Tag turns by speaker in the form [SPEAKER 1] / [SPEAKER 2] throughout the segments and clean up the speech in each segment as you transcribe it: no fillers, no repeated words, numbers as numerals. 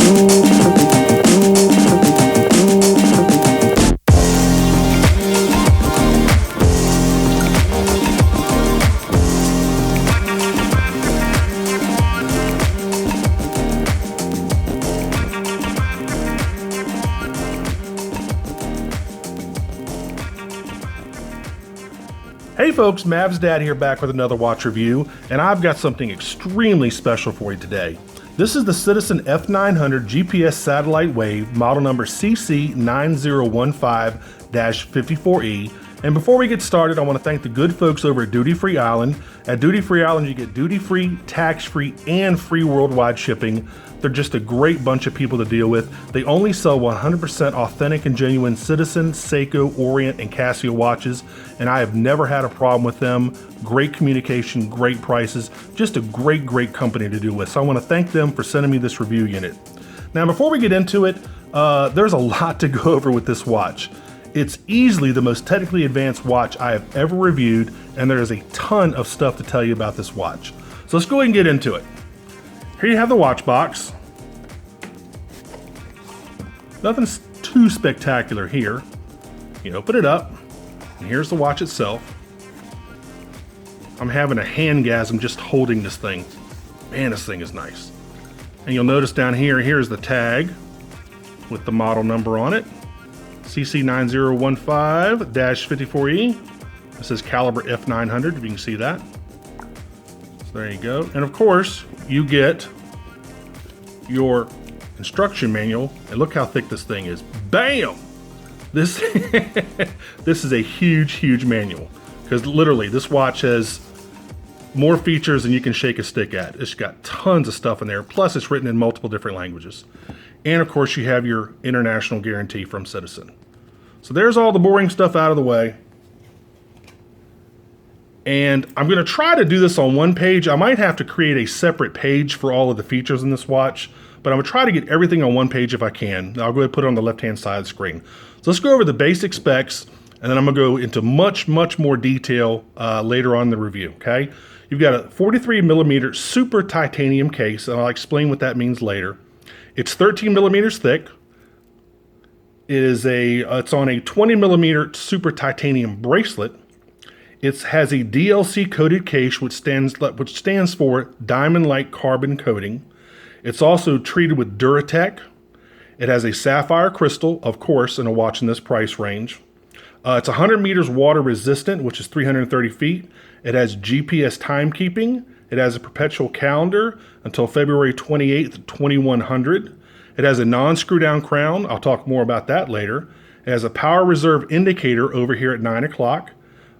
[SPEAKER 1] Hey folks, Mav's Dad here back with another watch review, and I've got something extremely special for you today. This is the Citizen F900 GPS Satellite Wave, model number CC9015-54E. And before we get started, I want to thank the good folks over at Duty Free Island. At Duty Free Island, you get duty-free, tax-free, and free worldwide shipping. They're just a great bunch of people to deal with. They only sell 100% authentic and genuine Citizen, Seiko, Orient, and Casio watches, and I have never had a problem with them. Great communication, great prices, just a great company to deal with. So I want to thank them for sending me this review unit. Now, before we get into it, there's a lot to go over with this watch. It's easily the most technically advanced watch I have ever reviewed, and there is a ton of stuff to tell you about this watch. So let's go ahead and get into it. Here you have the watch box. Nothing too spectacular here. You open it up, and here's the watch itself. I'm having a handgasm just holding this thing. Man, this thing is nice. And you'll notice down here, here's the tag with the model number on it. CC9015-54E. This is caliber F900, if you can see that. So there you go. And of course, you get your instruction manual, and look how thick this thing is. Bam! This this is a huge manual, because literally this watch has more features than you can shake a stick at. It's got tons of stuff in there, plus it's written in multiple different languages. And of course you have your international guarantee from Citizen. So there's all the boring stuff out of the way. And I'm going to try to do this on one page. I might have to create a separate page for all of the features in this watch, but I'm going to try to get everything on one page if I can. I'll go ahead and put it on the left-hand side of the screen. So let's go over the basic specs, and then I'm going to go into much more detail later on in the review, okay? You've got a 43mm super titanium case, and I'll explain what that means later. It's 13mm thick. It's on a 20mm super titanium bracelet. It has a DLC coated case, which stands for diamond-like carbon coating. It's also treated with Duratec. It has a sapphire crystal, of course, in a watch in this price range. It's 100 meters water resistant, which is 330 feet. It has GPS timekeeping. It has a perpetual calendar until February 28th, 2100. It has a non-screw down crown. I'll talk more about that later. It has a power reserve indicator over here at 9 o'clock.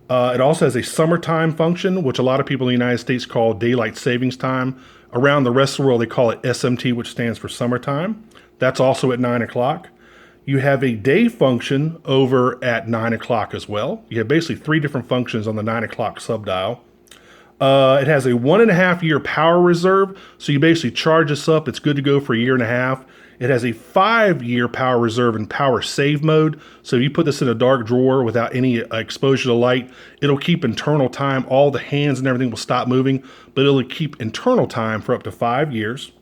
[SPEAKER 1] It also has a summertime function, which a lot of people in the United States call daylight savings time. Around the rest of the world, they call it SMT, which stands for summertime. That's also at 9 o'clock. You have a day function over at 9 o'clock as well. You have basically 3 different functions on the 9 o'clock subdial. It has a 1.5 year power reserve, so you basically charge this up. It's good to go for a 1.5 years. It has a 5-year power reserve and power save mode, so if you put this in a dark drawer without any exposure to light, it'll keep internal time. All the hands and everything will stop moving, but it'll keep internal time for up to 5 years.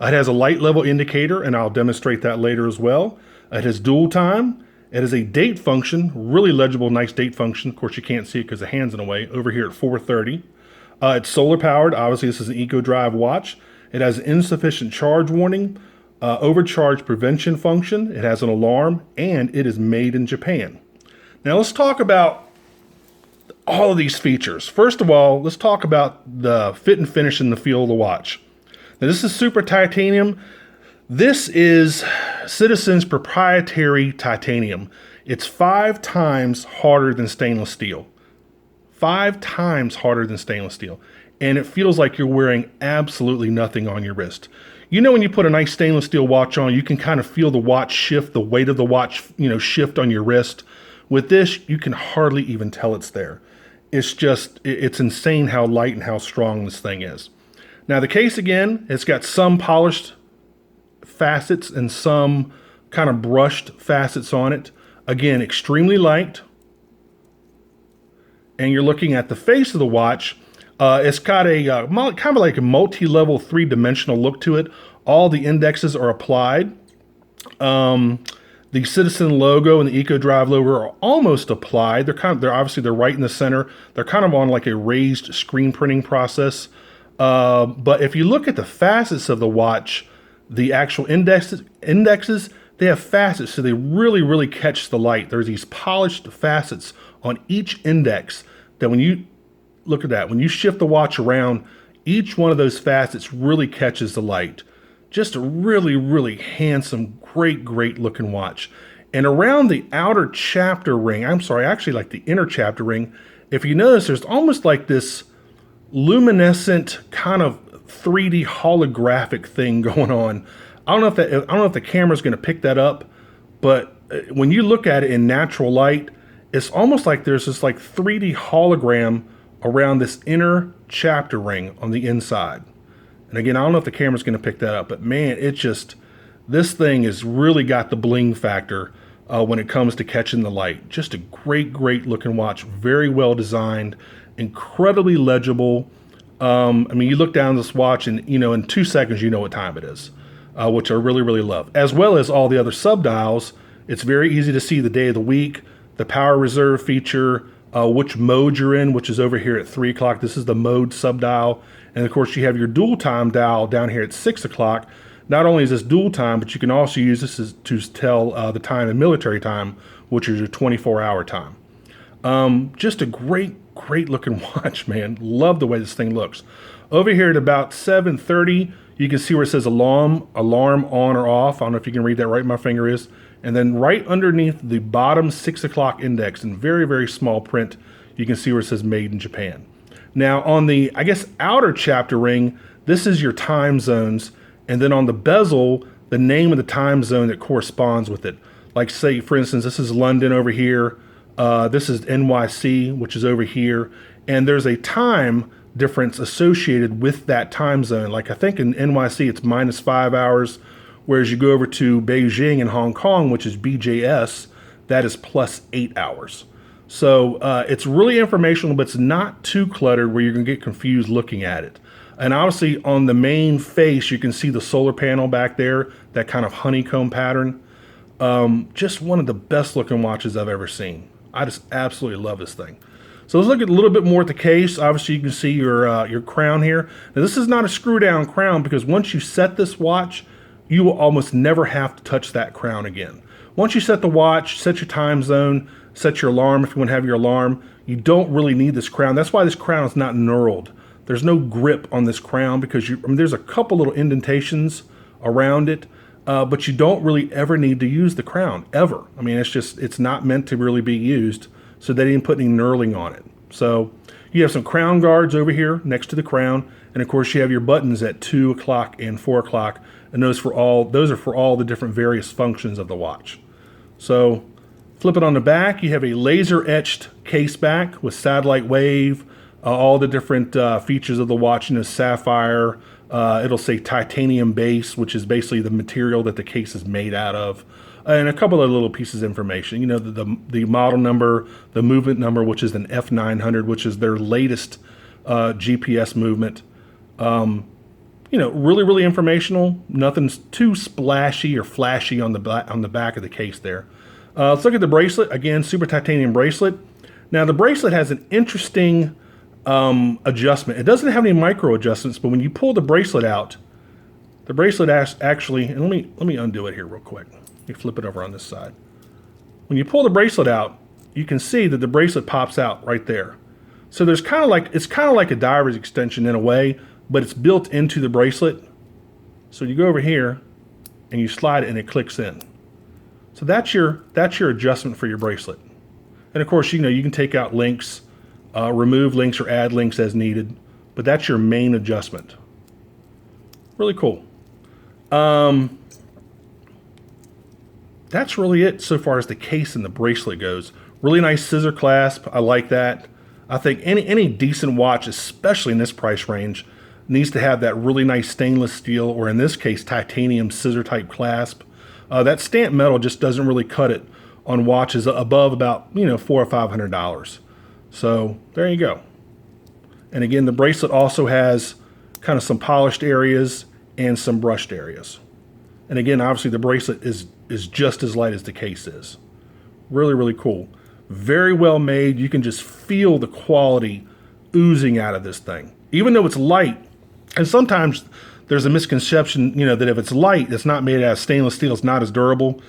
[SPEAKER 1] It has a light level indicator, and I'll demonstrate that later as well. It has dual time. It has a date function, really legible, nice date function. Of course, you can't see it because the hand's in the way, over here at 4:30. It's solar powered. Obviously, this is an Eco Drive watch. It has an insufficient charge warning, overcharge prevention function. It has an alarm, and it is made in Japan. Now let's talk about all of these features. First of all, let's talk about the fit and finish and the feel of the watch. Now this is super titanium. This is Citizen's proprietary titanium. It's 5 times harder than stainless steel. 5 times harder than stainless steel. And it feels like you're wearing absolutely nothing on your wrist. You know, when you put a nice stainless steel watch on, you can kind of feel the watch shift, the weight of the watch, shift on your wrist. With this, you can hardly even tell it's there. It's insane how light and how strong this thing is. Now the case, again, it's got some polished facets and some kind of brushed facets on it. Again, extremely light. And you're looking at the face of the watch. It's got a kind of like a multi-level three-dimensional look to it. All the indexes are applied. The Citizen logo and the EcoDrive logo are almost applied. They're obviously they're right in the center. They're kind of on like a raised screen printing process. But if you look at the facets of the watch, the actual indexes, they have facets, so they really catch the light. There's these polished facets on each index that when you look at that, when you shift the watch around, each one of those facets really catches the light. Just a really handsome, great looking watch. And around the outer chapter ring, actually like the inner chapter ring, if you notice, there's almost like this luminescent kind of 3D holographic thing going on. I don't know if the camera's going to pick that up, but when you look at it in natural light, it's almost like there's this like 3D hologram around this inner chapter ring on the inside. And again, I don't know if the camera's going to pick that up, but man, this thing has really got the bling factor when it comes to catching the light. Just a great looking watch, very well designed, incredibly legible. I mean, you look down this watch and, in 2 seconds, you know what time it is, which I really love. As well as all the other sub-dials, it's very easy to see the day of the week, the power reserve feature, which mode you're in, which is over here at 3 o'clock. This is the mode sub-dial. And of course, you have your dual time dial down here at 6 o'clock. Not only is this dual time, but you can also use this to tell the time in military time, which is your 24-hour time. Just a great looking watch, man. Love the way this thing looks. Over here at about 7:30, you can see where it says alarm on or off. I don't know if you can read that right, my finger is. And then right underneath the bottom 6 o'clock index in very small print, you can see where it says made in Japan. Now on the, outer chapter ring, this is your time zones. And then on the bezel, the name of the time zone that corresponds with it. Like say, for instance, this is London over here. This is NYC, which is over here. And there's a time difference associated with that time zone. Like I think in NYC, it's -5 hours. Whereas you go over to Beijing and Hong Kong, which is BJS, that is +8 hours. So it's really informational, but it's not too cluttered where you're going to get confused looking at it. And obviously on the main face, you can see the solar panel back there, that kind of honeycomb pattern. Just one of the best looking watches I've ever seen. I just absolutely love this thing. So let's look at a little bit more at the case. Obviously you can see your crown here. Now this is not a screw down crown because once you set this watch, you will almost never have to touch that crown again. Once you set the watch, set your time zone, set your alarm if you want to have your alarm, you don't really need this crown. That's why this crown is not knurled. There's no grip on this crown because there's a couple little indentations around it, but you don't really ever need to use the crown, ever. I mean, it's not meant to really be used, so they didn't put any knurling on it. So you have some crown guards over here next to the crown, and of course you have your buttons at 2 o'clock and 4 o'clock, and those are for all the different various functions of the watch. So flip it on the back, you have a laser etched case back with satellite wave, all the different features of the watch, sapphire, it'll say titanium base, which is basically the material that the case is made out of, and a couple of little pieces of information, the model number, the movement number, which is an F900, which is their latest GPS movement. Really informational. Nothing's too splashy or flashy on the back of the case there. Let's look at the bracelet. Again, super titanium bracelet. Now the bracelet has an interesting adjustment. It doesn't have any micro adjustments, but when you pull the bracelet out, the bracelet actually, and let me undo it here real quick. Let me flip it over on this side. When you pull the bracelet out, you can see that the bracelet pops out right there. So it's kind of like a diver's extension in a way, but it's built into the bracelet. So you go over here and you slide it and it clicks in. So that's your adjustment for your bracelet. And of course, you can take out links, remove links or add links as needed, but that's your main adjustment. Really cool. That's really it so far as the case and the bracelet goes. Really nice scissor clasp. I like that. I think any decent watch, especially in this price range, needs to have that really nice stainless steel, or in this case, titanium scissor type clasp. That stamped metal just doesn't really cut it on watches above about $400 or $500. So there you go. And again, the bracelet also has kind of some polished areas and some brushed areas. And again, obviously the bracelet is just as light as the case is. Really, really cool. Very well made. You can just feel the quality oozing out of this thing. Even though it's light, and sometimes there's a misconception, that if it's light, it's not made out of stainless steel, it's not as durable.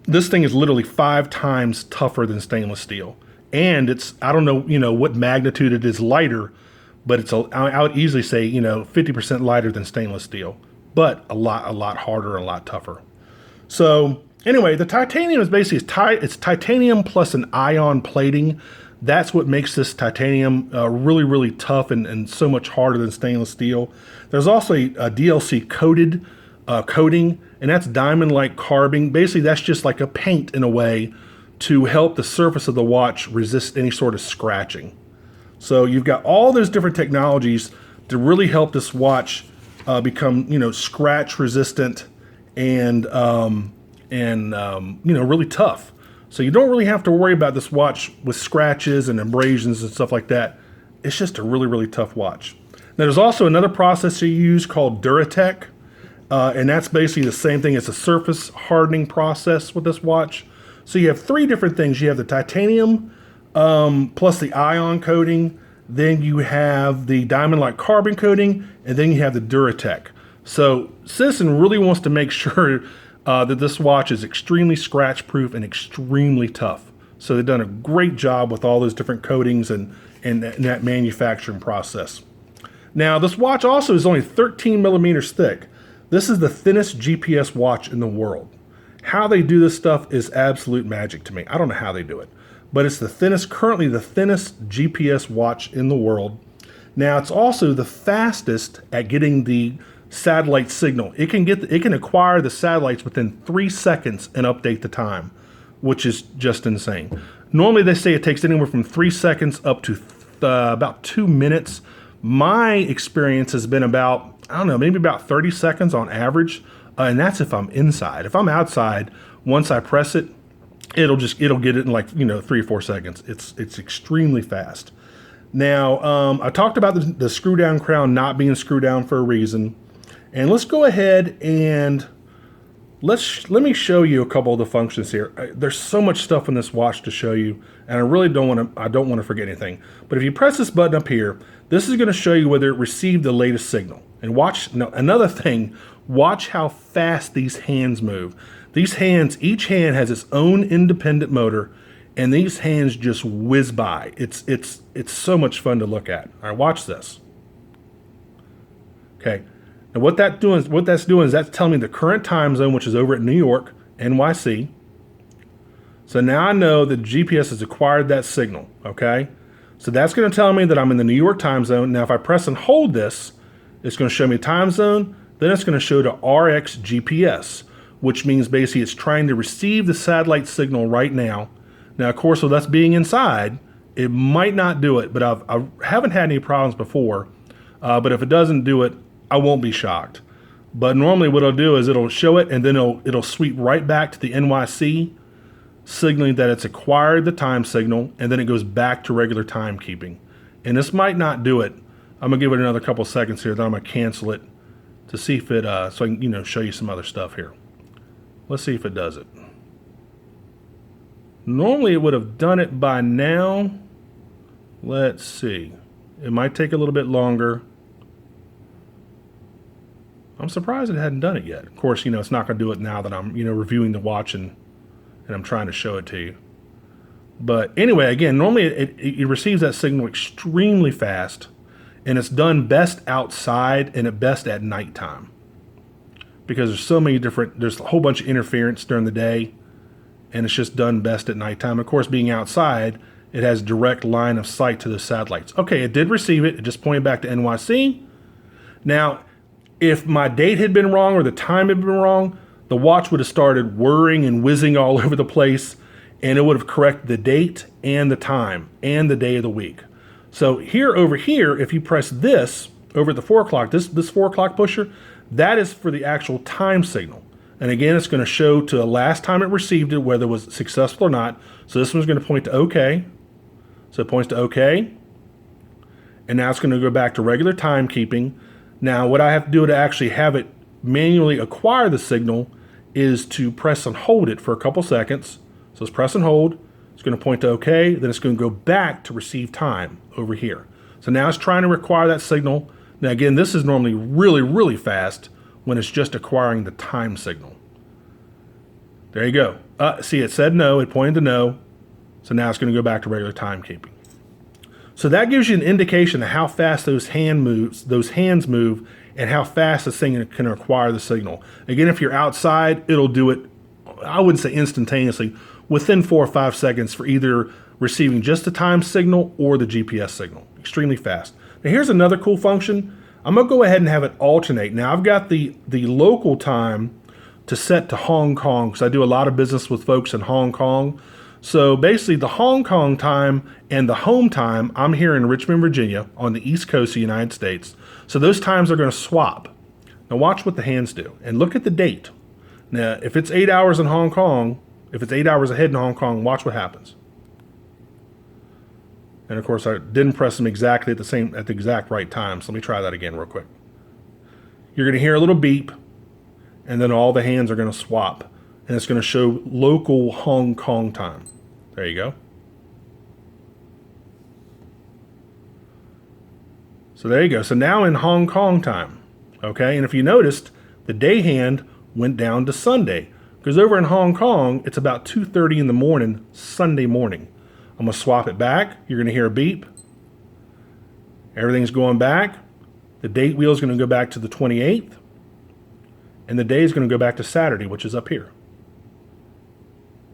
[SPEAKER 1] This thing is literally 5 times tougher than stainless steel. And it's, I don't know, what magnitude it is lighter, but I would easily say, 50% lighter than stainless steel, but a lot harder and a lot tougher. So anyway, the titanium is basically, it's titanium plus an ion plating. That's what makes this titanium really, really tough and so much harder than stainless steel. There's also a DLC coated coating, and that's diamond-like carbon. Basically, that's just like a paint in a way to help the surface of the watch resist any sort of scratching. So you've got all those different technologies to really help this watch become, scratch resistant and really tough. So you don't really have to worry about this watch with scratches and abrasions and stuff like that. It's just a really, really tough watch. Now there's also another process you use called Duratec, and that's basically the same thing. It's a surface hardening process with this watch. So you have 3 different things. You have the titanium plus the ion coating, then you have the diamond-like carbon coating, and then you have the Duratec. So Citizen really wants to make sure that this watch is extremely scratch-proof and extremely tough. So they've done a great job with all those different coatings and that manufacturing process. Now, this watch also is only 13 millimeters thick. This is the thinnest GPS watch in the world. How they do this stuff is absolute magic to me. I don't know how they do it, but it's currently the thinnest GPS watch in the world. Now, it's also the fastest at getting the satellite signal. It can acquire the satellites within 3 seconds and update the time, which is just insane. Normally, they say it takes anywhere from 3 seconds up to about 2 minutes. My experience has been about, maybe about 30 seconds on average. And that's if I'm inside. If I'm outside, once I press it, it'll get it in like 3 or 4 seconds. It's extremely fast. Now, I talked about the screw down crown not being screwed down for a reason, and let's go ahead and let me show you a couple of the functions here. There's so much stuff in this watch to show you, and I really don't want to forget anything. But if you press this button up here, this is going to show you whether it received the latest signal. And another thing. Watch how fast these hands move. These hands, each hand has its own independent motor, and these hands just whiz by. It's so much fun to look at. All right, watch this. Okay, and what that's doing is that's telling me the current time zone, which is over at New York, NYC. So now I know that GPS has acquired that signal. Okay, so that's going to tell me that I'm in the New York time zone. Now, if I press and hold this, it's going to show me time zone. Then it's going to show to RX GPS, which means basically it's trying to receive the satellite signal right now. Now, of course, with us being inside, it might not do it, but I haven't had any problems before. But if it doesn't do it, I won't be shocked. But normally what it'll do is it'll show it, and then it'll sweep right back to the NYC, signaling that it's acquired the time signal, and then it goes back to regular timekeeping. And this might not do it. I'm going to give it another couple seconds here, then I'm going to cancel it to see if it, so I can, show you some other stuff here. Let's see if it does it. Normally it would have done it by now. Let's see. It might take a little bit longer. I'm surprised it hadn't done it yet. Of course, it's not going to do it now that I'm, reviewing the watch and I'm trying to show it to you. But anyway, again, normally it receives that signal extremely fast. And it's done best outside and at best at nighttime. Because there's a whole bunch of interference during the day, and it's just done best at nighttime. Of course, being outside, it has direct line of sight to the satellites. Okay, it did receive it. It just pointed back to NYC. Now, if my date had been wrong or the time had been wrong, the watch would have started whirring and whizzing all over the place, and it would have corrected the date and the time and the day of the week. So over here, if you press this over at the 4 o'clock, this 4 o'clock pusher, that is for the actual time signal. And again, it's going to show to the last time it received it, whether it was successful or not. So this one's going to point to OK. So it points to OK. And now it's going to go back to regular timekeeping. Now, what I have to do to actually have it manually acquire the signal is to press and hold it for a couple seconds. So let's press and hold. It's going to point to OK. Then it's going to go back to receive time over here. So now it's trying to acquire that signal. Now, again, this is normally really, really fast when it's just acquiring the time signal. There you go. See, it said no. It pointed to no. So now it's going to go back to regular timekeeping. So that gives you an indication of how fast those hands move, and how fast this thing can acquire the signal. Again, if you're outside, it'll do it, I wouldn't say instantaneously, within 4 or 5 seconds for either receiving just the time signal or the GPS signal. Extremely fast. Now here's another cool function. I'm gonna go ahead and have it alternate. Now I've got the local time to set to Hong Kong, because I do a lot of business with folks in Hong Kong. So basically the Hong Kong time and the home time, I'm here in Richmond, Virginia on the East Coast of the United States. So those times are going to swap. Now watch what the hands do and look at the date. Now, if it's 8 hours in Hong Kong, if it's 8 hours ahead in Hong Kong, watch what happens. And of course I didn't press them exactly at the exact right time. So let me try that again real quick. You're going to hear a little beep, and then all the hands are going to swap. And it's going to show local Hong Kong time. There you go. So there you go. So now in Hong Kong time, okay? And if you noticed, the day hand went down to Sunday, because over in Hong Kong, it's about 2:30 in the morning, Sunday morning. I'm going to swap it back. You're going to hear a beep. Everything's going back. The date wheel is going to go back to the 28th. And the day is going to go back to Saturday, which is up here.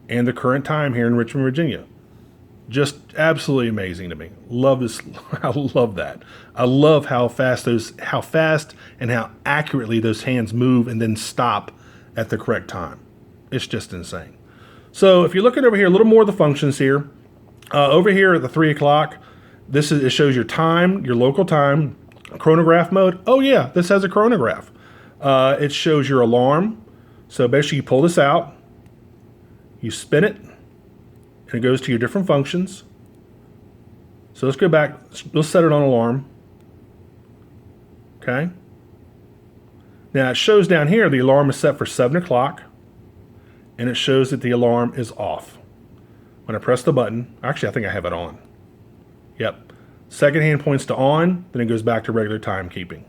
[SPEAKER 1] And the current time here in Richmond, Virginia. Just absolutely amazing to me. Love this. I love that. I love how fast and how accurately those hands move and then stop at the correct time. It's just insane. So if you're looking over here, a little more of the functions here. Over here at the 3 o'clock, it shows your time, your local time, chronograph mode. Oh yeah, this has a chronograph. It shows your alarm. So basically you pull this out, you spin it, and it goes to your different functions. So let's go back, let's set it on alarm. Okay. Now it shows down here the alarm is set for 7 o'clock, and it shows that the alarm is off. When I press the button, actually I think I have it on. Yep. Second hand points to on, then it goes back to regular timekeeping.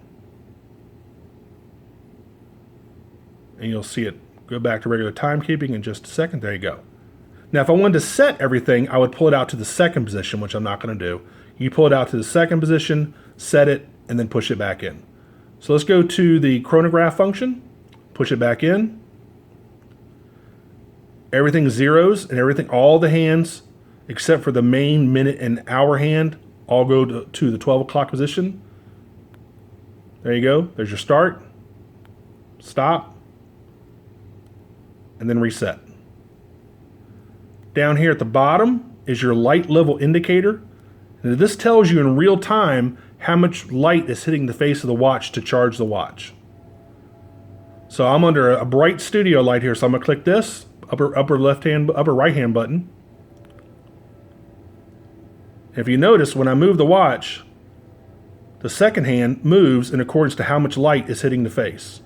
[SPEAKER 1] And you'll see it go back to regular timekeeping in just a second. There you go. Now, if I wanted to set everything, I would pull it out to the second position, which I'm not going to do. You pull it out to the second position, set it, and then push it back in. So let's go to the chronograph function, push it back in. Everything zeros, and everything, all the hands, except for the main minute and hour hand, all go to the 12 o'clock position. There you go. There's your start, stop, and then reset. Down here at the bottom is your light level indicator. And this tells you in real time how much light is hitting the face of the watch to charge the watch. So I'm under a bright studio light here, so I'm gonna click this upper right hand button. If you notice, when I move the watch, the second hand moves in accordance to how much light is hitting the face.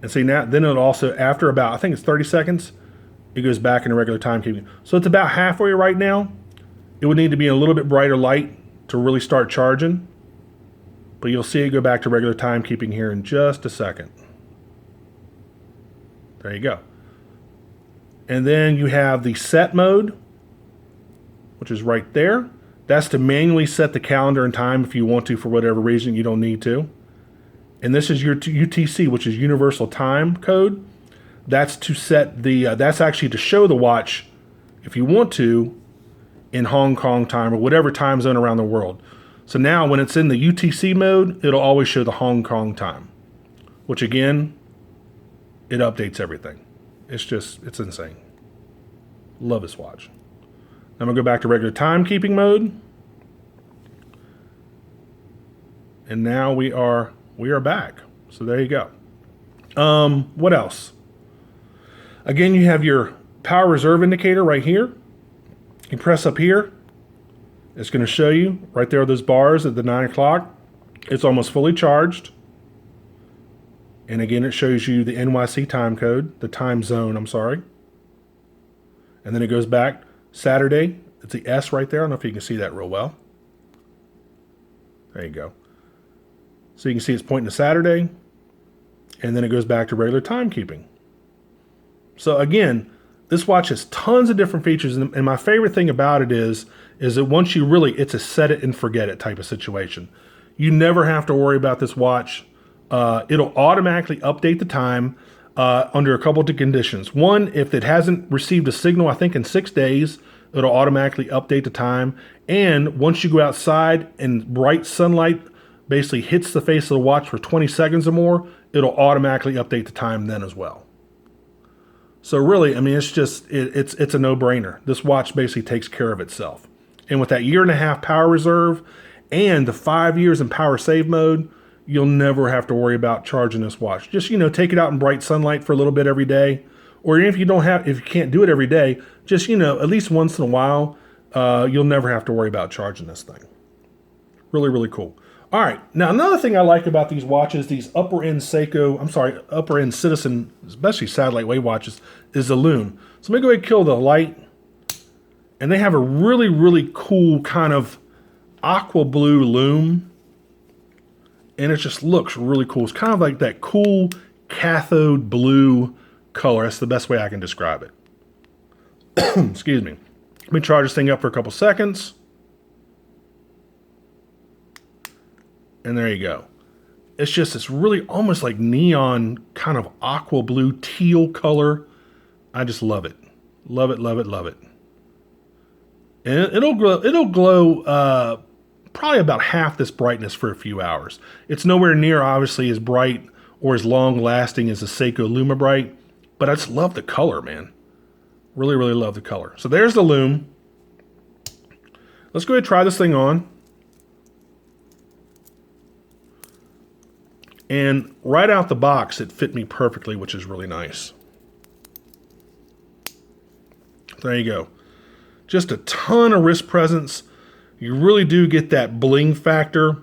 [SPEAKER 1] And see now, then it'll also, after about, I think it's 30 seconds, it goes back into regular timekeeping. So it's about halfway right now. It would need to be a little bit brighter light to really start charging. But you'll see it go back to regular timekeeping here in just a second. There you go. And then you have the set mode, which is right there. That's to manually set the calendar and time if you want to, for whatever reason you don't need to. And this is your UTC, which is Universal Time Code. That's to set the, that's actually to show the watch, if you want to, in Hong Kong time or whatever time zone around the world. So now when it's in the UTC mode, it'll always show the Hong Kong time, which again, it updates everything. It's insane. Love this watch. I'm gonna go back to regular timekeeping mode. And now we are back. So there you go. What else? Again, you have your power reserve indicator right here. You press up here. It's going to show you right there, those bars at the 9 o'clock. It's almost fully charged. And again, it shows you the NYC time code, the time zone, I'm sorry. And then it goes back Saturday. It's the S right there. I don't know if you can see that real well. There you go. So you can see it's pointing to Saturday. And then it goes back to regular timekeeping. So again, this watch has tons of different features. And my favorite thing about it is that once you really, it's a set it and forget it type of situation. You never have to worry about this watch. It'll automatically update the time under a couple of conditions. One, if it hasn't received a signal, I think in 6 days, it'll automatically update the time. And once you go outside and bright sunlight basically hits the face of the watch for 20 seconds or more, it'll automatically update the time then as well. So really, I mean, it's just, it's a no-brainer. This watch basically takes care of itself. And with that 1.5-year power reserve and the 5 years in power save mode, you'll never have to worry about charging this watch. Just, take it out in bright sunlight for a little bit every day. Or if you can't do it every day, just, at least once in a while, you'll never have to worry about charging this thing. Really, really cool. All right. Now, another thing I like about these watches, these upper-end Citizen, especially satellite wave watches, is the lume. So let me go ahead and kill the light. And they have a really, really cool kind of aqua blue lume. And it just looks really cool. It's kind of like that cool cathode blue color. That's the best way I can describe it. Excuse me. Let me charge this thing up for a couple seconds. And there you go. It's just this really almost like neon kind of aqua blue teal color. I just love it. Love it, love it, love it. And it'll glow probably about half this brightness for a few hours. It's nowhere near obviously as bright or as long lasting as the Seiko Luma Bright, but I just love the color, man. Really, really love the color. So there's the lume. Let's go ahead and try this thing on. And right out the box, it fit me perfectly, which is really nice. There you go. Just a ton of wrist presence. You really do get that bling factor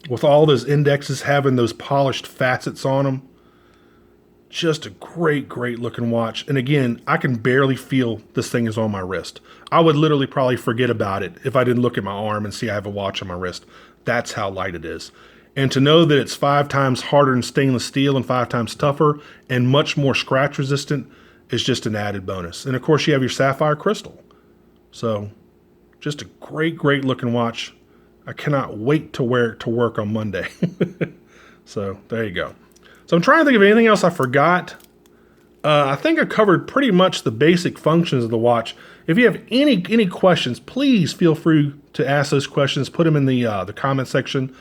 [SPEAKER 1] with all those indexes having those polished facets on them. Just a great, great looking watch. And again, I can barely feel this thing is on my wrist. I would literally probably forget about it if I didn't look at my arm and see I have a watch on my wrist. That's how light it is. And to know that it's 5 times harder than stainless steel and 5 times tougher and much more scratch resistant is just an added bonus. And of course you have your sapphire crystal. So just a great, great looking watch. I cannot wait to wear it to work on Monday. So there you go. So I'm trying to think of anything else I forgot. I think I covered pretty much the basic functions of the watch. If you have any questions, please feel free to ask those questions. Put them in the comment section.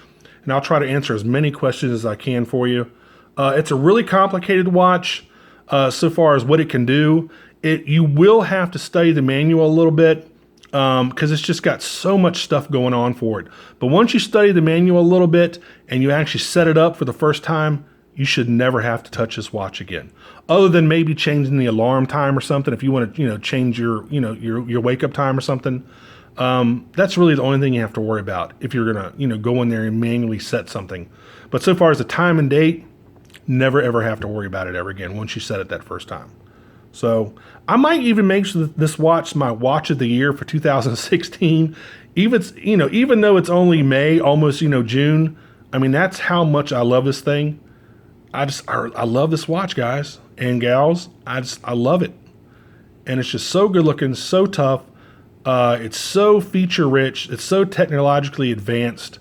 [SPEAKER 1] And I'll try to answer as many questions as I can for you. It's a really complicated watch so far as what it can do. You will have to study the manual a little bit because it's just got so much stuff going on for it. But once you study the manual a little bit and you actually set it up for the first time, you should never have to touch this watch again. Other than maybe changing the alarm time or something. If you want to, change your wake up time or something. That's really the only thing you have to worry about if you're gonna, go in there and manually set something. But so far as the time and date, never ever have to worry about it ever again once you set it that first time. So I might even make this watch my watch of the year for 2016. Even though it's only May, almost June. I mean, that's how much I love this thing. I love this watch, guys and gals. I love it, and it's just so good looking, so tough. It's so feature rich. It's so technologically advanced.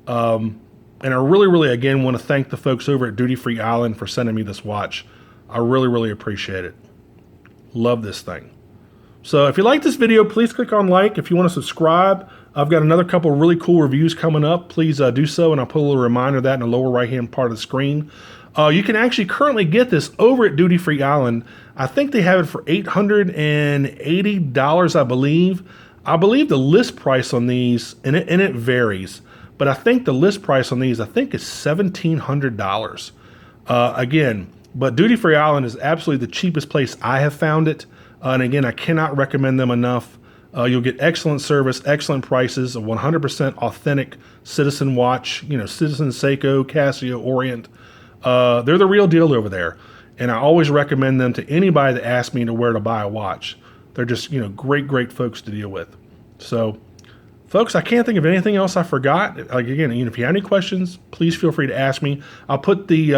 [SPEAKER 1] And I really, really, again, want to thank the folks over at Duty Free Island for sending me this watch. I really, really appreciate it. Love this thing. So if you like this video, please click on like. If you want to subscribe, I've got another couple of really cool reviews coming up. Please do so, and I'll put a little reminder of that in the lower right-hand part of the screen. You can actually currently get this over at Duty Free Island. I think they have it for $880, I believe. I believe the list price on these, and it varies, but I think the list price on these, is $1,700. Again, but Duty Free Island is absolutely the cheapest place I have found it. And again, I cannot recommend them enough. You'll get excellent service, excellent prices, a 100% authentic Citizen watch, Citizen, Seiko, Casio, Orient. They're the real deal over there. And I always recommend them to anybody that asks me to where to buy a watch. They're just, great folks to deal with. So, folks, I can't think of anything else I forgot. Like, again, if you have any questions, please feel free to ask me. I'll put the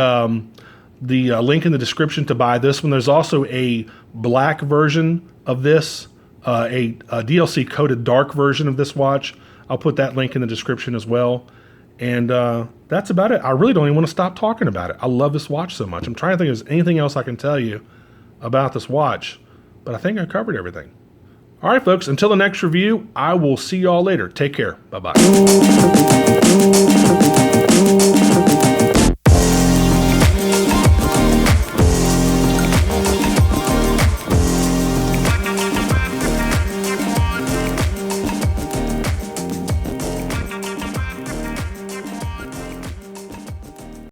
[SPEAKER 1] link in the description to buy this one. There's also a black version of this, a DLC coated dark version of this watch. I'll put that link in the description as well. And that's about it. I really don't even want to stop talking about it. I love this watch so much. I'm trying to think if there's anything else I can tell you about this watch, but I think I covered everything. All right, folks, until the next review, I will see you all later. Take care. Bye-bye.